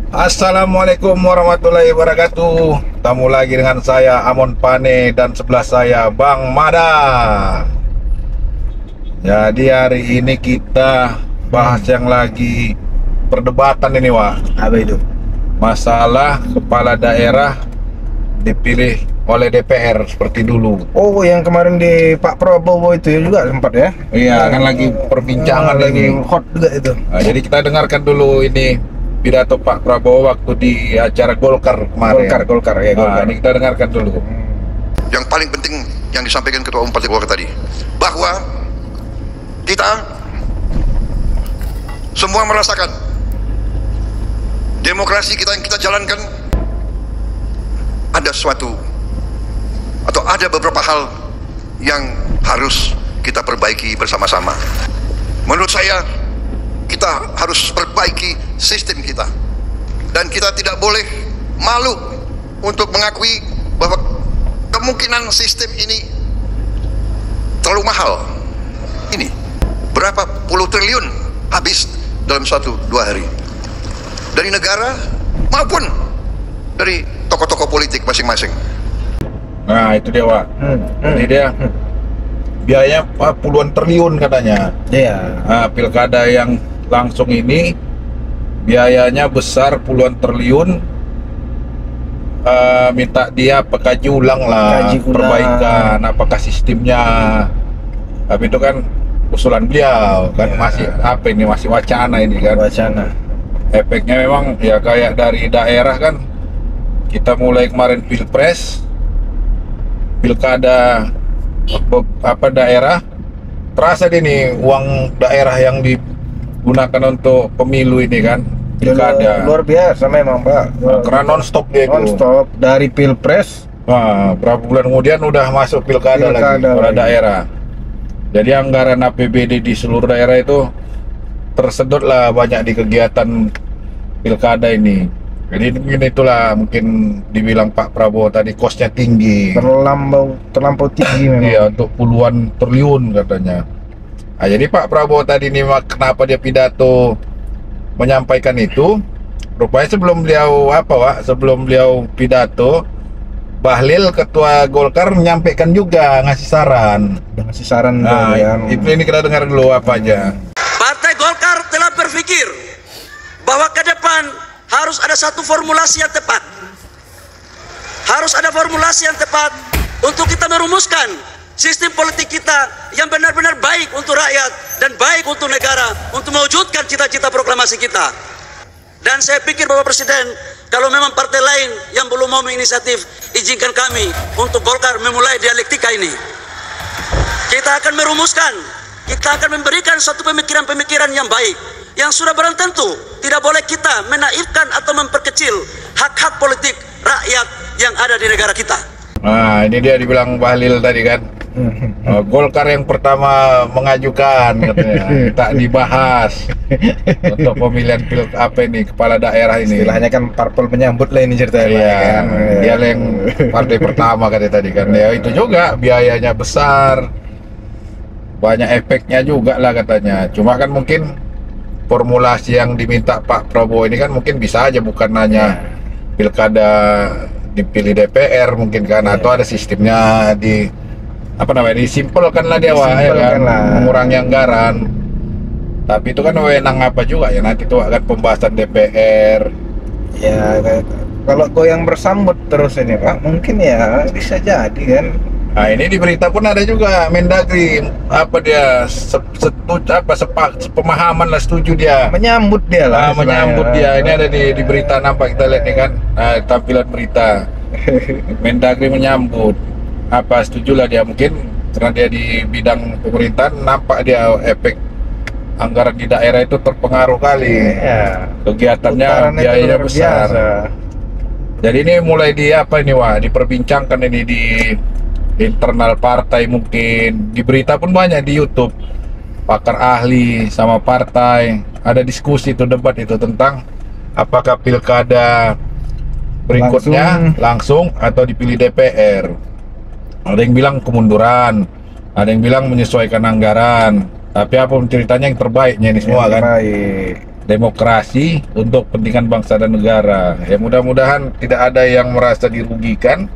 Assalamualaikum warahmatullahi wabarakatuh. Ketemu lagi dengan saya Amon Pane dan sebelah saya Bang Mada. Jadi hari ini kita bahas yang lagi perdebatan ini, Wak. Apa itu? Masalah kepala daerah dipilih oleh DPR seperti dulu. Oh, yang kemarin di Pak Prabowo itu ya juga sempat ya? Iya, kan lagi perbincangan lagi. Hot juga itu. Nah, jadi kita dengarkan dulu ini pidato Pak Prabowo waktu di acara Golkar kemarin. Golkar ya. Nah, ini kita dengarkan dulu. Yang paling penting yang disampaikan Ketua Umum Partai Golkar tadi, bahwa kita semua merasakan demokrasi kita yang kita jalankan ada suatu atau ada beberapa hal yang harus kita perbaiki bersama-sama. Menurut saya kita harus perbaiki sistem kita, dan kita tidak boleh malu untuk mengakui bahwa kemungkinan sistem ini terlalu mahal. Ini berapa puluh triliun habis dalam 1-2 hari dari negara maupun dari tokoh-tokoh politik masing-masing. Nah, itu dia, Wak. Ini dia biaya puluhan triliun katanya. Iya. Nah, pilkada yang langsung ini biayanya besar puluhan triliun. Minta dia kaji ulang lah, Kaji ulang. perbaikan apakah sistemnya. Tapi itu kan usulan beliau kan, masih apa ini, masih wacana ini kan. Wacana. Efeknya memang ya kayak dari daerah kan, kita mulai kemarin pilpres, pilkada apa daerah, terasa deh nih uang daerah yang digunakan untuk pemilu ini kan, pilkada. Luar biasa memang, Pak. Nah, karena nonstop dia itu. Non-stop dari pilpres. Nah, berapa bulan kemudian udah masuk pilkada lagi pada daerah. Jadi anggaran APBD di seluruh daerah itu tersedot lah banyak di kegiatan pilkada ini. Jadi mungkin itulah, mungkin dibilang Pak Prabowo tadi kosnya tinggi. Terlampau tinggi memang. Iya, untuk puluhan triliun katanya. Nah, jadi Pak Prabowo tadi ini kenapa dia pidato menyampaikan itu? Rupanya sebelum beliau pidato, Bahlil ketua Golkar menyampaikan juga, ngasih saran. Ngasih saran. Nah, ini kita dengar dulu apa aja. Partai Golkar telah berpikir bahwa ke depan harus ada satu formulasi yang tepat. Harus ada formulasi yang tepat untuk kita merumuskan sistem politik kita yang benar-benar baik untuk rakyat dan baik untuk negara, untuk mewujudkan cita-cita proklamasi kita. Dan saya pikir Bapak Presiden, kalau memang partai lain yang belum mau menginisiatif, izinkan kami untuk Golkar memulai dialektika ini. Kita akan merumuskan, kita akan memberikan suatu pemikiran-pemikiran yang baik, yang sudah barang tentu tidak boleh kita menaifkan atau memperkecil hak-hak politik rakyat yang ada di negara kita. Nah, ini dia dibilang Bahlil tadi kan. Golkar yang pertama mengajukan katanya, tak dibahas untuk pemilihan kepala daerah ini. Istilahnya kan parpol menyambut lah ini ceritanya. Iya, Kan? dia yang partai pertama katanya tadi kan. Ya itu juga biayanya besar, banyak efeknya juga lah katanya. Cuma kan mungkin formulasi yang diminta Pak Prabowo ini kan mungkin bisa aja bukan hanya pilkada dipilih DPR mungkin kan, atau ada sistemnya disimpelkan lah dia, ya kan, mengurangi anggaran. Tapi itu kan wewenang apa juga ya, nanti itu akan pembahasan DPR. Ya, kalau goyang bersambut terus ini, Pak, mungkin ya bisa jadi kan. Nah, ini di berita pun ada juga Mendagri pemahaman lah, setuju dia. Menyambut dia lah. Menyambut dia. Ini ada di berita, nampak kita lihat nih kan. Nah, tampilan berita. Mendagri menyambut. Setujulah dia, mungkin karena dia di bidang pemerintahan, nampak dia efek anggaran di daerah itu terpengaruh kali. Ya. Kegiatannya biayanya besar. Jadi ini mulai diperbincangkan ini di internal partai, mungkin di berita pun banyak, di YouTube pakar ahli sama partai ada diskusi itu, debat itu tentang apakah pilkada berikutnya langsung atau dipilih DPR. Ada yang bilang kemunduran, ada yang bilang menyesuaikan anggaran. Tapi apa ceritanya yang terbaiknya ini semua kan? demokrasi untuk kepentingan bangsa dan negara. Ya mudah-mudahan tidak ada yang merasa dirugikan.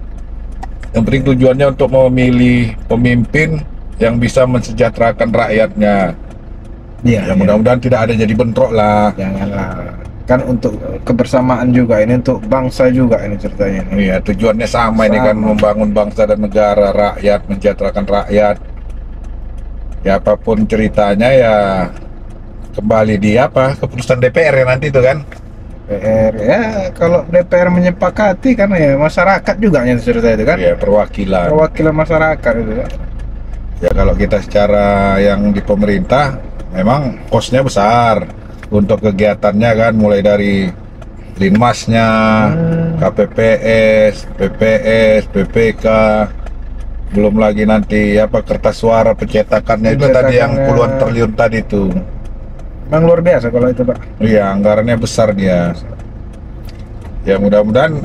Yang penting tujuannya untuk memilih pemimpin yang bisa mensejahterakan rakyatnya. Iya, Ya mudah-mudahan tidak ada jadi bentrok lah. janganlah. Kan untuk kebersamaan juga, ini untuk bangsa juga ini ceritanya ini. Iya, tujuannya sama, ini kan, Sama. membangun bangsa dan negara, rakyat, mensejahterakan rakyat. Ya apapun ceritanya ya kembali di keputusan DPR ya nanti itu kan. DPR ya, kalau DPR menyepakati kan ya masyarakat juga yang cerita itu kan. Ya perwakilan. Perwakilan masyarakat itu kan. Ya kalau kita secara yang di pemerintah memang kosnya besar untuk kegiatannya kan, mulai dari Linmasnya, KPPS, PPS, PPK, belum lagi nanti kertas suara pencetakannya itu tadi yang Pencetakannya. puluhan triliun tadi itu. Memang luar biasa kalau itu, Pak. Iya, anggarannya besar dia. Ya mudah-mudahan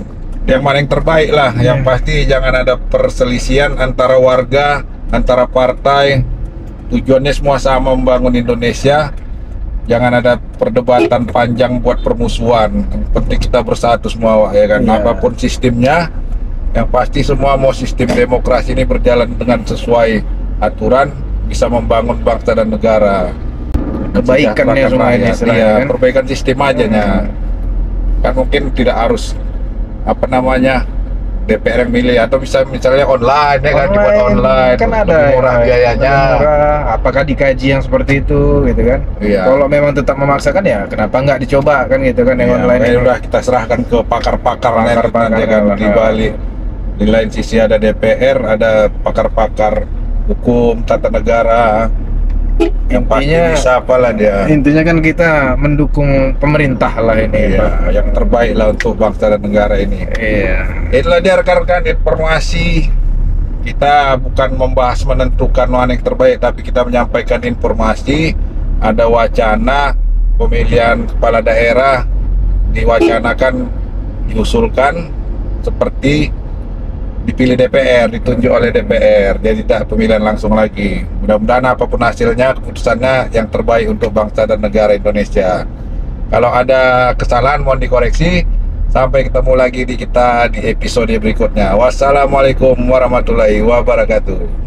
yang mana yang terbaik lah. Yang pasti jangan ada perselisihan antara warga, antara partai. Tujuannya semua sama, membangun Indonesia. Jangan ada perdebatan panjang buat permusuhan. Yang penting kita bersatu semua, ya kan. Iya. Apapun sistemnya, yang pasti semua mau sistem demokrasi ini berjalan dengan sesuai aturan, bisa membangun bangsa dan negara. Kebaikannya semua ini Rakyat. istilahnya Iya, kan. perbaikan sistem aja nya. Kan mungkin tidak harus DPR yang milih, atau bisa misalnya online ya kan, dibuat online kan ada lebih murah biayanya. lebih murah. Apakah dikaji yang seperti itu gitu kan? Iya. Kalau memang tetap memaksakan ya kenapa nggak dicoba kan gitu kan yang Ya, online makanya ini. udah kita serahkan ke pakar-pakar Pakar-pakar nanti kan, lah. di balik. Di lain sisi ada DPR, ada pakar-pakar hukum tata negara. Yang pasti Intinya- bisa apalah dia. Intinya kan kita mendukung pemerintah lah ini, Iya, Pak. yang terbaik lah untuk bangsa dan negara ini. Iya. Itulah dia rekan-rekan informasi. Kita bukan membahas menentukan mana yang terbaik, tapi kita menyampaikan informasi. Ada wacana pemilihan kepala daerah diwacanakan, diusulkan seperti dipilih DPR, ditunjuk oleh DPR, jadi tidak pemilihan langsung lagi. Mudah-mudahan apapun hasilnya, keputusannya yang terbaik untuk bangsa dan negara Indonesia. Kalau ada kesalahan mohon dikoreksi. Sampai ketemu lagi di episode berikutnya. Wassalamualaikum warahmatullahi wabarakatuh.